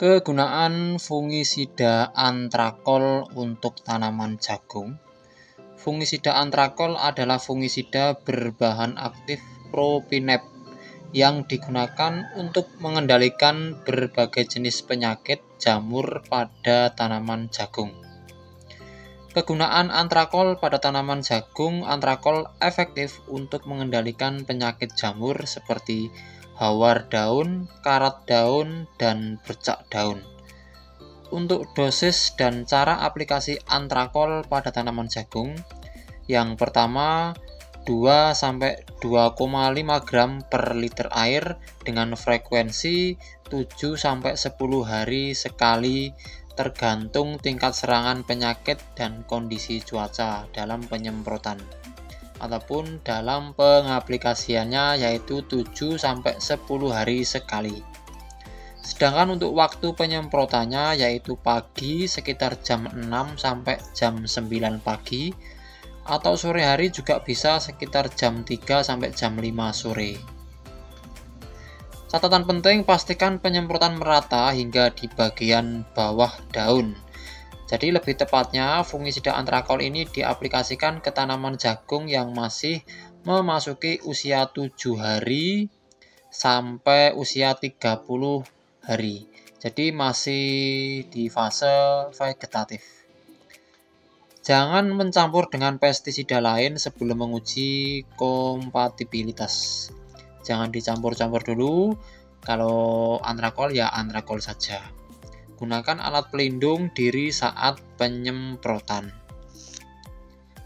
Kegunaan fungisida antrakol untuk tanaman jagung. Fungisida antrakol adalah fungisida berbahan aktif propinef yang digunakan untuk mengendalikan berbagai jenis penyakit jamur pada tanaman jagung. Kegunaan antrakol pada tanaman jagung. Antrakol efektif untuk mengendalikan penyakit jamur seperti hawar daun, karat daun, dan bercak daun. Untuk dosis dan cara aplikasi antrakol pada tanaman jagung, yang pertama 2-2,5 gram per liter air dengan frekuensi 7-10 hari sekali tergantung tingkat serangan penyakit dan kondisi cuaca dalam penyemprotan ataupun dalam pengaplikasiannya, yaitu 7-10 hari sekali. Sedangkan untuk waktu penyemprotannya yaitu pagi sekitar jam 6 sampai jam 9 pagi atau sore hari juga bisa sekitar jam 3 sampai jam 5 sore. Catatan penting, pastikan penyemprotan merata hingga di bagian bawah daun. Jadi lebih tepatnya fungisida antrakol ini diaplikasikan ke tanaman jagung yang masih memasuki usia 7 hari sampai usia 30 hari. Jadi masih di fase vegetatif. Jangan mencampur dengan pestisida lain sebelum menguji kompatibilitas. Jangan dicampur-campur dulu. Kalau antrakol ya antrakol saja. Gunakan alat pelindung diri saat penyemprotan.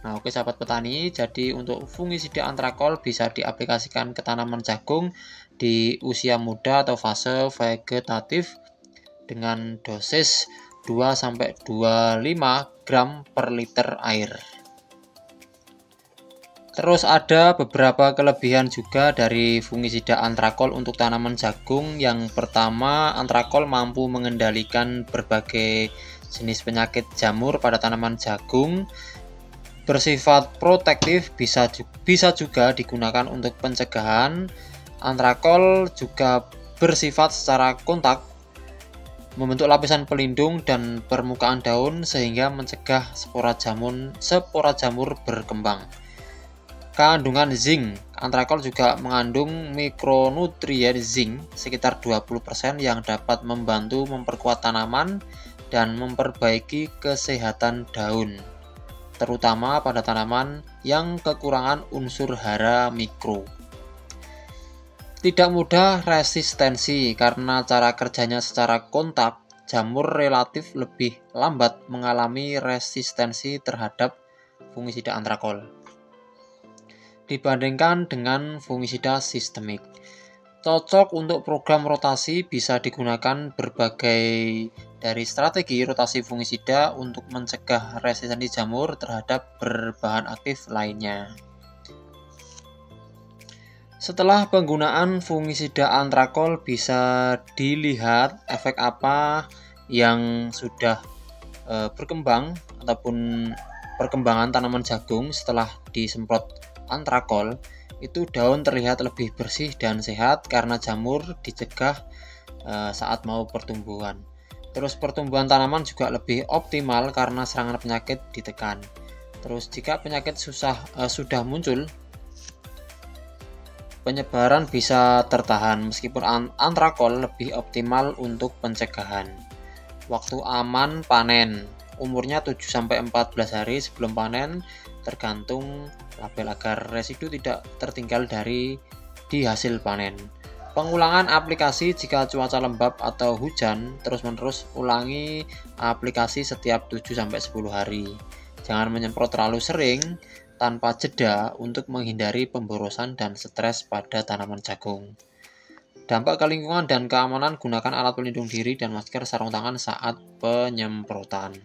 Nah, oke sahabat petani, jadi untuk fungisida antrakol bisa diaplikasikan ke tanaman jagung di usia muda atau fase vegetatif dengan dosis 2-25 gram per liter air. Terus ada beberapa kelebihan juga dari fungisida antrakol untuk tanaman jagung. Yang pertama, antrakol mampu mengendalikan berbagai jenis penyakit jamur pada tanaman jagung. Bersifat protektif, bisa juga digunakan untuk pencegahan. Antrakol juga bersifat secara kontak, membentuk lapisan pelindung dan permukaan daun sehingga mencegah spora jamur berkembang. Kandungan zinc. Antrakol juga mengandung mikronutrien zinc sekitar 20% yang dapat membantu memperkuat tanaman dan memperbaiki kesehatan daun, terutama pada tanaman yang kekurangan unsur hara mikro. Tidak mudah resistensi karena cara kerjanya secara kontak, jamur relatif lebih lambat mengalami resistensi terhadap fungisida antrakol dibandingkan dengan fungisida sistemik. Cocok untuk program rotasi, bisa digunakan berbagai dari strategi rotasi fungisida untuk mencegah resistensi jamur terhadap berbahan aktif lainnya. Setelah penggunaan fungisida antrakol, bisa dilihat efek apa yang sudah berkembang ataupun perkembangan tanaman jagung setelah disemprot antrakol. Itu daun terlihat lebih bersih dan sehat karena jamur dicegah saat mau pertumbuhan. Terus pertumbuhan tanaman juga lebih optimal karena serangan penyakit ditekan. Terus jika penyakit sudah muncul, penyebaran bisa tertahan meskipun antrakol lebih optimal untuk pencegahan. Waktu aman panen, umurnya 7-14 hari sebelum panen tergantung label agar residu tidak tertinggal di hasil panen. Pengulangan aplikasi jika cuaca lembab atau hujan terus-menerus, ulangi aplikasi setiap 7-10 hari. Jangan menyemprot terlalu sering tanpa jeda untuk menghindari pemborosan dan stres pada tanaman jagung. Dampak ke lingkungan dan keamanan, gunakan alat pelindung diri dan masker sarung tangan saat penyemprotan.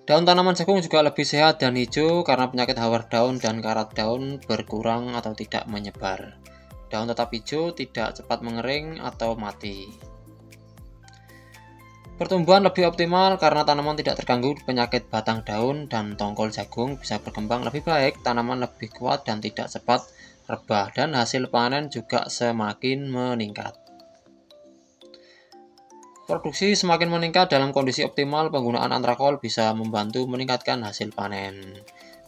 Daun tanaman jagung juga lebih sehat dan hijau karena penyakit hawar daun dan karat daun berkurang atau tidak menyebar. Daun tetap hijau, tidak cepat mengering atau mati. Pertumbuhan lebih optimal karena tanaman tidak terganggu penyakit batang daun dan tongkol jagung bisa berkembang lebih baik, tanaman lebih kuat dan tidak cepat rebah, dan hasil panen juga semakin meningkat. Produksi semakin meningkat dalam kondisi optimal, penggunaan antrakol bisa membantu meningkatkan hasil panen.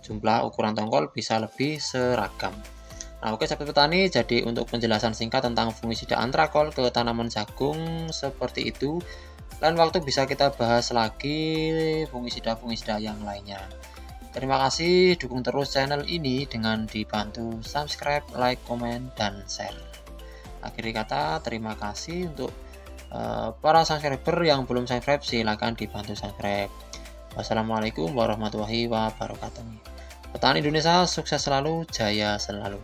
Jumlah ukuran tongkol bisa lebih seragam. Nah, oke sahabat petani, jadi untuk penjelasan singkat tentang fungisida antrakol ke tanaman jagung seperti itu. Lain waktu bisa kita bahas lagi fungisida-fungisida yang lainnya. Terima kasih, dukung terus channel ini dengan dibantu subscribe, like, komen, dan share. Akhir kata, terima kasih untuk para subscriber yang belum subscribe, silahkan dibantu subscribe. Wassalamualaikum warahmatullahi wabarakatuh. Petani Indonesia sukses selalu, jaya selalu.